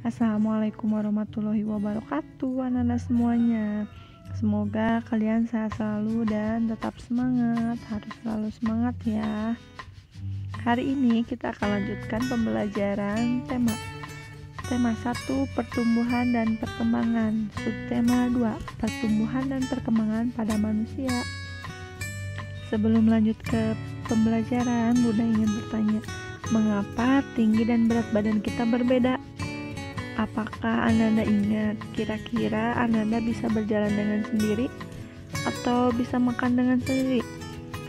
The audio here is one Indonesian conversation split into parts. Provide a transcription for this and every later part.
Assalamualaikum warahmatullahi wabarakatuh, anak-anak semuanya. Semoga kalian sehat selalu dan tetap semangat. Harus selalu semangat ya. Hari ini kita akan lanjutkan pembelajaran tema 1, pertumbuhan dan perkembangan. Subtema 2, pertumbuhan dan perkembangan pada manusia. Sebelum lanjut ke pembelajaran, Bunda ingin bertanya, mengapa tinggi dan berat badan kita berbeda? Apakah Ananda ingat kira-kira Ananda bisa berjalan dengan sendiri atau bisa makan dengan sendiri?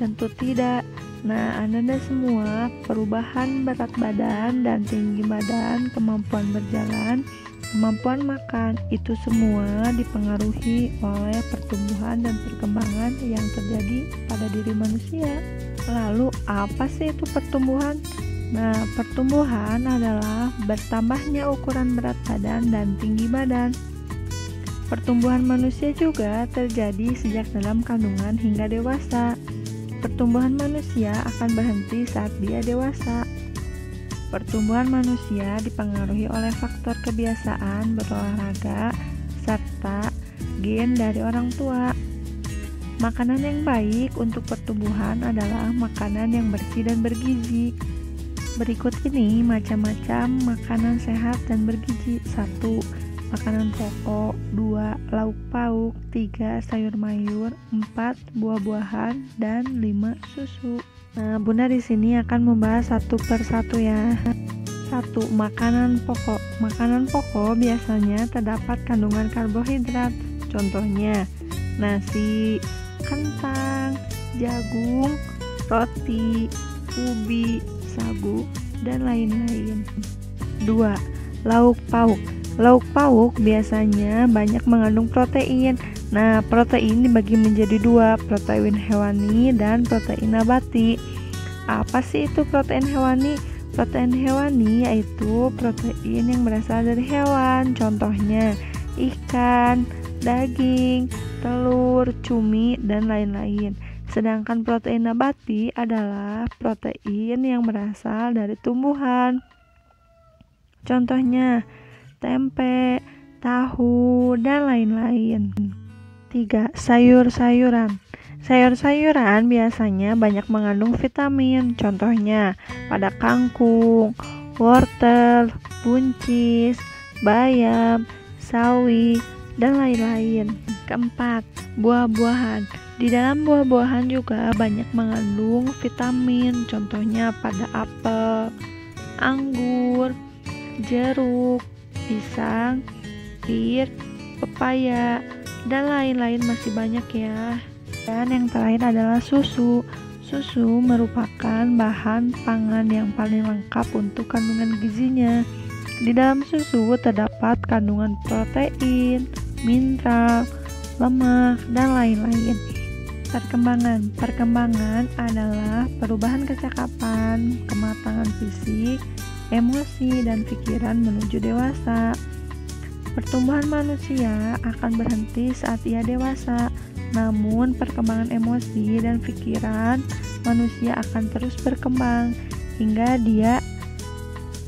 Tentu tidak. Nah, Ananda semua, perubahan berat badan dan tinggi badan, kemampuan berjalan, kemampuan makan, itu semua dipengaruhi oleh pertumbuhan dan perkembangan yang terjadi pada diri manusia. Lalu apa sih itu pertumbuhan? Nah, pertumbuhan adalah bertambahnya ukuran berat badan dan tinggi badan. Pertumbuhan manusia juga terjadi sejak dalam kandungan hingga dewasa. Pertumbuhan manusia akan berhenti saat dia dewasa. Pertumbuhan manusia dipengaruhi oleh faktor kebiasaan berolahraga serta gen dari orang tua. Makanan yang baik untuk pertumbuhan adalah makanan yang bersih dan bergizi. Berikut ini macam-macam makanan sehat dan bergizi. 1. Makanan pokok. 2. Lauk pauk. 3. Sayur mayur. 4. Buah-buahan. Dan 5. Susu. Nah, Bunda di sini akan membahas satu per satu ya. 1. Makanan pokok. Makanan pokok biasanya terdapat kandungan karbohidrat. Contohnya nasi, kentang, jagung, roti, ubi, sagu, dan lain-lain. 2. Lauk pauk. Lauk pauk biasanya banyak mengandung protein. Nah, protein dibagi menjadi 2, protein hewani dan protein nabati. Apa sih itu protein hewani? Protein hewani yaitu protein yang berasal dari hewan. Contohnya ikan, daging, telur, cumi, dan lain-lain. Sedangkan protein nabati adalah protein yang berasal dari tumbuhan. Contohnya tempe, tahu, dan lain-lain. 3. Sayur-sayuran. Sayur-sayuran biasanya banyak mengandung vitamin. Contohnya pada kangkung, wortel, buncis, bayam, sawi, dan lain-lain. 4. Buah-buahan. Di dalam buah-buahan juga banyak mengandung vitamin. Contohnya pada apel, anggur, jeruk, pisang, pir, pepaya, dan lain-lain masih banyak ya. Dan yang terakhir adalah susu. Susu merupakan bahan pangan yang paling lengkap untuk kandungan gizinya. Di dalam susu terdapat kandungan protein, mineral, lemak, dan lain-lain. Perkembangan adalah perubahan kecakapan, kematangan fisik, emosi, dan pikiran menuju dewasa. Pertumbuhan manusia akan berhenti saat ia dewasa, namun perkembangan emosi dan pikiran manusia akan terus berkembang hingga dia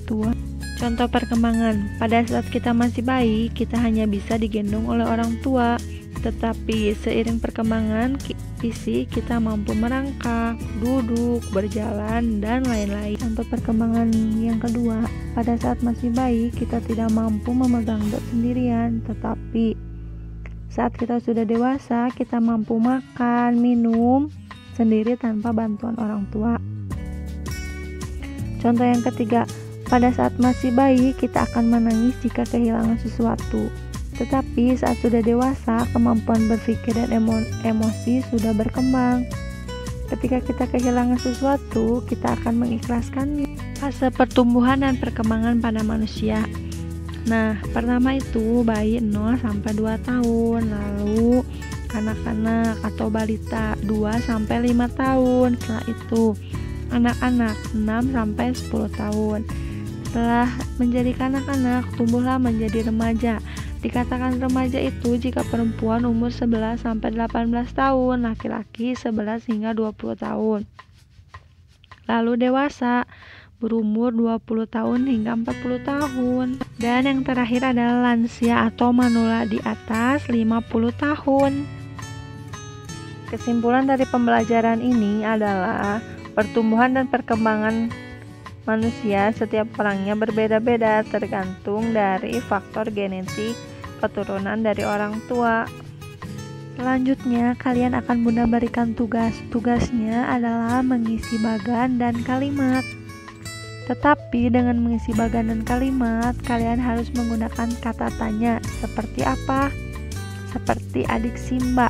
tua. Contoh perkembangan, pada saat kita masih bayi, kita hanya bisa digendong oleh orang tua. Tetapi seiring perkembangan fisik, kita mampu merangkak, duduk, berjalan, dan lain-lain. Contoh perkembangan yang kedua, pada saat masih bayi, kita tidak mampu memegang berat sendirian. Tetapi saat kita sudah dewasa, kita mampu makan, minum sendiri tanpa bantuan orang tua. Contoh yang ketiga, pada saat masih bayi, kita akan menangis jika kehilangan sesuatu. Tetapi saat sudah dewasa, kemampuan berpikir dan emosi sudah berkembang. Ketika kita kehilangan sesuatu, kita akan mengikhlaskannya. Fase pertumbuhan dan perkembangan pada manusia. Nah, pertama itu bayi 0 sampai 2 tahun, lalu kanak-kanak atau balita 2 sampai 5 tahun. Setelah itu anak-anak 6 sampai 10 tahun. Setelah menjadi kanak-kanak, tumbuhlah menjadi remaja. Dikatakan remaja itu jika perempuan umur 11 sampai 18 tahun, laki-laki 11 hingga 20 tahun. Lalu dewasa berumur 20 tahun hingga 40 tahun. Dan yang terakhir adalah lansia atau manula di atas 50 tahun. Kesimpulan dari pembelajaran ini adalah pertumbuhan dan perkembangan manusia setiap orangnya berbeda-beda tergantung dari faktor genetik keturunan dari orang tua. Selanjutnya, kalian akan Bunda berikan tugas. Tugasnya adalah mengisi bagan dan kalimat. Tetapi dengan mengisi bagan dan kalimat, kalian harus menggunakan kata tanya. Seperti apa? Seperti adik Simba.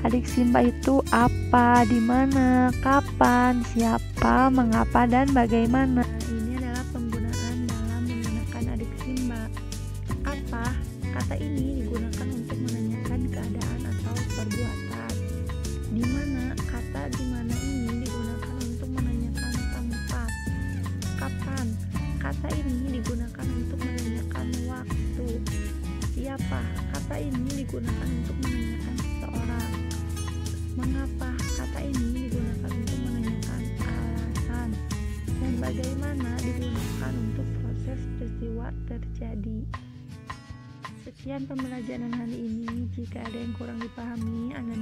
Adik Simba itu apa, di mana, kapan, siapa, mengapa, dan bagaimana. Ini adalah penggunaan dalam menggunakan adik Simba. Apa? Kata ini digunakan untuk menanyakan keadaan atau perbuatan. Di mana? Kata di mana ini digunakan untuk menanyakan tempat. Kapan? Kata ini digunakan untuk menanyakan waktu. Siapa? Kata ini digunakan untuk menanyakan seseorang. Mengapa? Kata ini digunakan untuk menanyakan alasan. Dan bagaimana digunakan untuk proses peristiwa terjadi. Sekian pembelajaran hari ini. Jika ada yang kurang dipahami, Anda